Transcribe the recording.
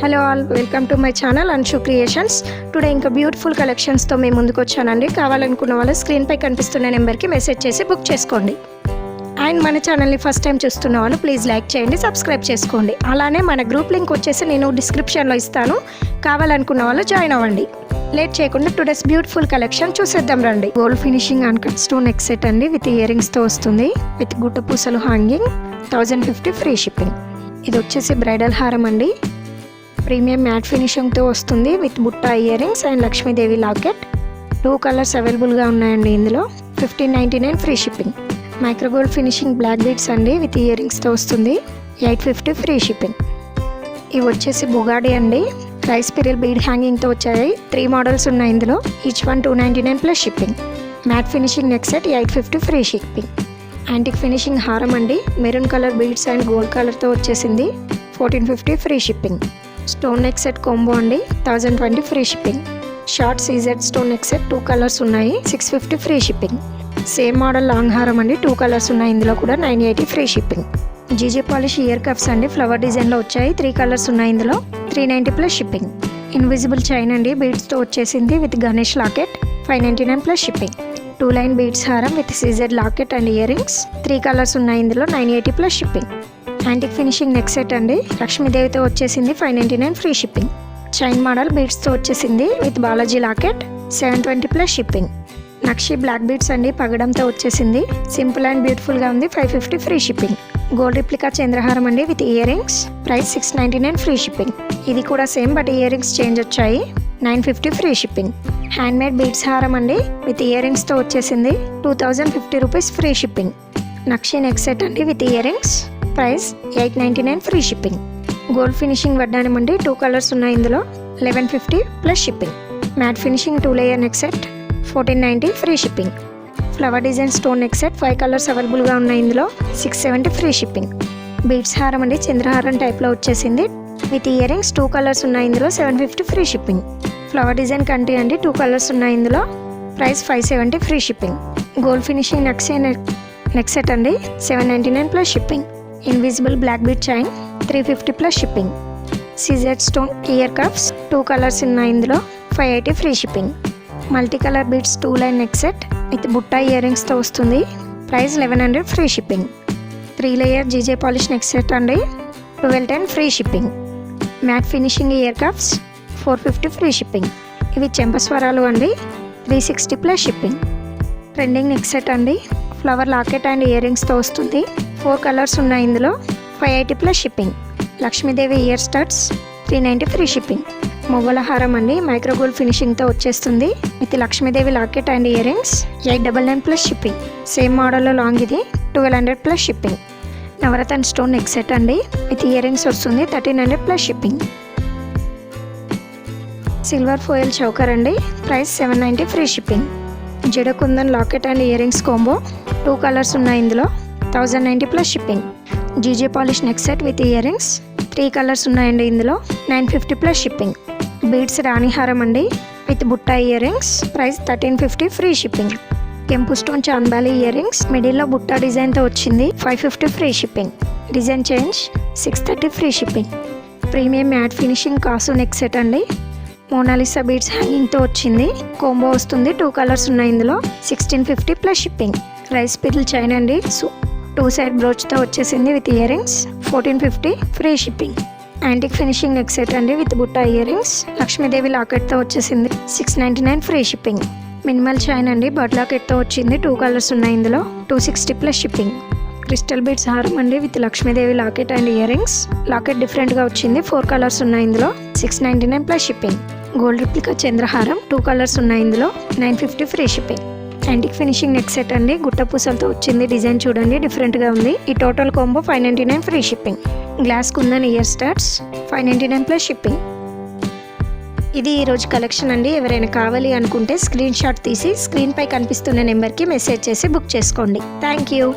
Hello all, welcome to my channel Anshu creations. Today ఇంకా beautiful కలెక్షన్స్తో మేము ముందుకు వచ్చానండి. కావాలనుకున్న వాళ్ళు స్క్రీన్పై కనిపిస్తున్న నెంబర్కి మెసేజ్ చేసి బుక్ చేసుకోండి. అండ్ మన ఛానల్ని ఫస్ట్ టైం చూస్తున్న వాళ్ళు ప్లీజ్ లైక్ చేయండి, సబ్స్క్రైబ్ చేసుకోండి. అలానే మన గ్రూప్ లింక్ వచ్చేసి నేను డిస్క్రిప్షన్లో ఇస్తాను, కావాలనుకున్న వాళ్ళు జాయిన్ అవ్వండి. లేట్ చేయకుండా టుడేస్ బ్యూటిఫుల్ కలెక్షన్ చూసేద్దాం రండి. Gold finishing uncut stone neck set అండి, విత్ ఇయర్ రింగ్స్తో వస్తుంది. విత్ గుట్ట పూసలు హ్యాంగింగ్, 1050 ఫ్రీ షిప్పింగ్. ఇది వచ్చేసి బ్రైడల్ హారం అండి, ప్రీమియం మ్యాట్ ఫినిషింగ్తో వస్తుంది. విత్ బుట్ట year rings and Lakshmidevi locket. 2 colours అవైలబుల్గా ఉన్నాయండి. ఇందులో 1599 free shipping. Micro gold finishing black beads అండి, విత్ ఇయర్ రింగ్స్తో వస్తుంది. 850 ఫ్రీ షిప్పింగ్. ఇవి వచ్చేసి బుగాడి అండి, రైస్ పిరియల్ బీడ్ హ్యాంగింగ్తో వచ్చాయి. 3 మోడల్స్ ఉన్నాయి ఇందులో. Each one 299 plus shipping. Matte finishing neck set 850 free shipping. Antique finishing హారం అండి, maroon colour beads and gold కలర్తో వచ్చేసింది. 1450 free shipping. Stone neck set combo అండి, 1020 free shipping. Short CZ stone neck set 2 colours ఉన్నాయి, 650 free shipping. Same model long హారం అండి, 2 colours ఉన్నాయి ఇందులో కూడా, 980 free shipping. GJ polish ear cups అండి, ఫ్లవర్ డిజైన్లో వచ్చాయి. 3 కలర్స్ ఉన్నాయి ఇందులో, 390 ప్లస్ షిప్పింగ్. ఇన్విజిబుల్ చైన్ అండి, బీడ్స్తో వచ్చేసింది. With Ganesh locket, 599 plus shipping. 2 line beads హారం with CZ locket and earrings. 3 colours ఉన్నాయి ఇందులో, 980 plus shipping. Antique finishing neck set అండి, లక్ష్మీదేవితో వచ్చేసింది. 599 ఫ్రీ షిప్పింగ్. చైన్ మోడల్ బీడ్స్తో వచ్చేసింది. With Balaji locket, 720 plus shipping. నక్షి బ్లాక్ బీడ్స్ అండి, పగడంతో వచ్చేసింది. సింపుల్ అండ్ బ్యూటిఫుల్గా ఉంది. 550 ఫ్రీ షిప్పింగ్. గోల్డ్ రిప్లికా చంద్రహారం అండి, with earrings. Price 699 free shipping. ఇది కూడా same but ear rings change వచ్చాయి. 950 free shipping. Hand made beads హారం అండి, విత్ ఇయర్ రింగ్స్తో వచ్చేసింది. 2050 రూపీస్ ఫ్రీ షిప్పింగ్. నక్షి నెక్ సెట్ అండి, with earrings. Price 899 free shipping. Gold finishing వడ్డానం అండి, 2 colours ఉన్నాయి ఇందులో, 1150 plus shipping. Matte finishing 2 layer neck set, 1490 free shipping. Flower design stone neck set 5 colours అవైలబుల్గా ఉన్నాయి ఇందులో, 670 free shipping. Beads హారం అండి, చంద్రహారం టైప్లో వచ్చేసింది. విత్ ఇయర్ రింగ్స్ 2 కలర్స్ ఉన్నాయి ఇందులో, 750 ఫ్రీ షిప్పింగ్. ఫ్లవర్ డిజైన్ కంటి అండి, 2 కలర్స్ ఉన్నాయి ఇందులో. Price 570 free shipping. Gold finishing నక్షి నెక్ సెట్ అండి, 799 plus shipping. Invisible black bead chain, 350 plus shipping. CZ stone ear cups 2 colours ఉన్నాయి ఇందులో, 580 free shipping. Multi colour beads 2 line neck set with బుట్ట ఇయర్ రింగ్స్తో వస్తుంది. Price 1100 free shipping. 3 layer GJ polish neck set అండి, 1210 free shipping. Matte finishing ear cups, 450 free shipping. ఇవి చెంపస్వరాలు అండి, 360 plus shipping. Trending neck set అండి, ఫ్లవర్ లాకెట్ అండ్ ఇయర్ రింగ్స్తో వస్తుంది. 4 కలర్స్ ఉన్నాయి ఇందులో, 580 plus shipping. Lakshmidevi ear studs, 390 free shipping. మొగ్గల హారం అండి, మైక్రోగోల్డ్ ఫినిషింగ్తో వచ్చేస్తుంది. With Lakshmidevi locket and earrings, 899 plus shipping. Same మోడల్లో లాంగ్ ఇది, 1200 ప్లస్ షిప్పింగ్. నవరత్న స్టోన్ నెక్ సెట్ అండి, విత్ ఇయర్ రింగ్స్ వస్తుంది. 1300 plus shipping. Silver foil choker అండి, price 790 free shipping. జడకుందన్ locket and ear rings combo, 2 colours ఉన్నాయి ఇందులో, 1090 plus shipping. GJ polish neck set with earrings, 3 colours ఉన్నాయండి ఇందులో, 950 plus shipping. Beads రాణి హారం అండి, with బుట్ట ear rings. Price 1350 free shipping. కెంపు stone చాందాలి ఇయర్ రింగ్స్, మిడిల్లో బుట్ట డిజైన్తో వచ్చింది. 550 free shipping. Design change, 630 free shipping. Premium matte finishing కాసు నెక్ సెట్ అండి, మోనాలిసా బీడ్స్ హ్యాంగింగ్తో వచ్చింది. కాంబో వస్తుంది. 2 కలర్స్ ఉన్నాయి ఇందులో, 1650 plus shipping. Rice pearl chain అండి, 2 సైడ్ బ్రోచ్తో వచ్చేసింది. With earrings, 1450 free shipping. Antique finishing neck set అండి, విత్ బుట్ట ఇయర్ రింగ్స్. లక్ష్మీదేవి లాకెట్తో వచ్చేసింది. 699 ఫ్రీ షిప్పింగ్. మినిమల్ చైన్ అండి, బడ్ లాకెట్తో వచ్చింది. 2 కలర్స్ ఉన్నాయి ఇందులో, 260 ప్లస్ షిప్పింగ్. క్రిస్టల్ బీడ్స్ హారం అండి, with Lakshmidevi locket and earrings. Locket డిఫరెంట్గా వచ్చింది. 4 కలర్స్ ఉన్నాయి ఇందులో, 699 ప్లస్ షిప్పింగ్. గోల్డ్ రిప్లికా చంద్రహారం, 2 కలర్స్ ఉన్నాయి ఇందులో, 950 free shipping. Antique finishing neck set అండి, గుట్ట పూసలతో వచ్చింది. డిజైన్ చూడండి, డిఫరెంట్గా ఉంది. ఈ total combo 599 free shipping. Glass kundan ear studs, 599 plus shipping. ఇది ఈరోజు కలెక్షన్ అండి. ఎవరైనా కావాలి అనుకుంటే స్క్రీన్ షాట్ తీసి స్క్రీన్పై కనిపిస్తున్న నెంబర్కి మెసేజ్ చేసి బుక్ చేసుకోండి. Thank you.